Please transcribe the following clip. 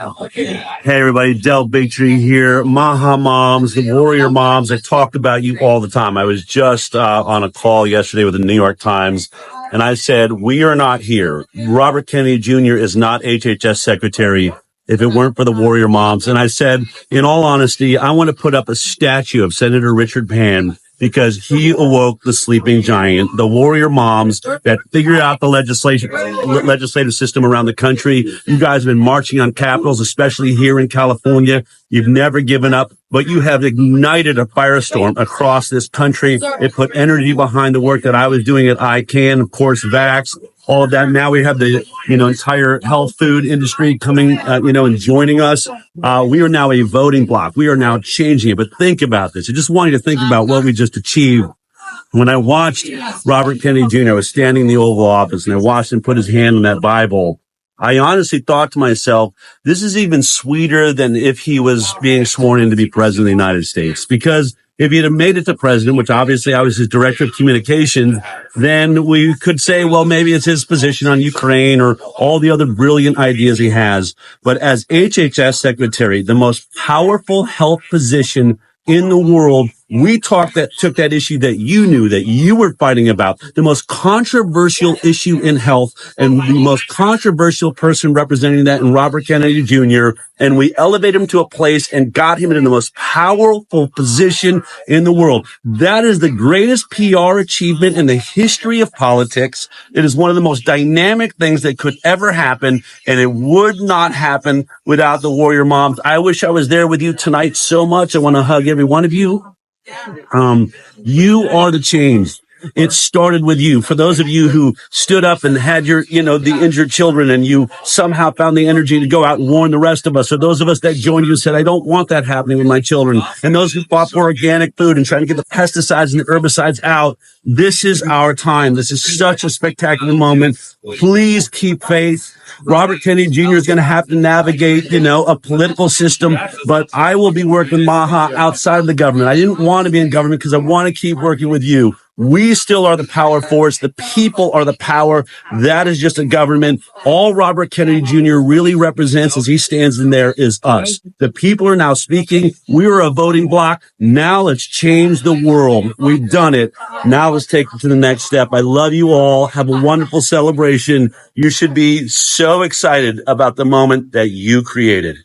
Hey everybody, Bigtree here. MAHA moms, the warrior moms. I talk about you all the time. I was just on a call yesterday with the New York Times, and I said, we are not here. Robert Kennedy Jr. is not HHS secretary if it weren't for the warrior moms. And I said, in all honesty, I want to put up a statue of Senator Richard Pan because he awoke the sleeping giant, the warrior moms that figured out the legislative system around the country. You guys have been marching on capitals, especially here in California. You've never given up, but you have ignited a firestorm across this country. It put energy behind the work that I was doing at ICANN, of course, Vax, all of that. Now we have the, entire health food industry coming, and joining us. We are now a voting bloc. We are now changing it. But think about this. I just want you to think about what we just achieved. When I watched Robert Kennedy Jr., I was standing in the Oval Office and I watched him put his hand on that Bible. I honestly thought to myself, this is even sweeter than if he was being sworn in to be president of the United States. Because if he'd have made it to president, which obviously I was his director of communications, then we could say, well, maybe it's his position on Ukraine or all the other brilliant ideas he has. But as HHS secretary, the most powerful health position in the world, took that issue that you knew that you were fighting about, the most controversial issue in health, and the most controversial person representing that in Robert Kennedy Jr., and we elevated him to a place and got him in the most powerful position in the world. That is the greatest PR achievement in the history of politics. It is one of the most dynamic things that could ever happen, and it would not happen without the warrior moms. I wish I was there with you tonight so much. I want to hug every one of you. You are the change. It started with you. For those of you who stood up and had your, the injured children, and you somehow found the energy to go out and warn the rest of us, or those of us that joined you and said, I don't want that happening with my children, and those who fought for organic food and trying to get the pesticides and the herbicides out. This is our time. This is such a spectacular moment. Please keep faith. Robert Kennedy Jr. is going to have to navigate, a political system, but I will be working MAHA outside of the government. I didn't want to be in government because I want to keep working with you. We still are the power force. The people are the power. That is just a government. All Robert Kennedy Jr. really represents as he stands in there is us. The people are now speaking. We are a voting bloc. Now let's change the world. We've done it. Now let's take it to the next step. I love you all. Have a wonderful celebration. You should be so excited about the moment that you created.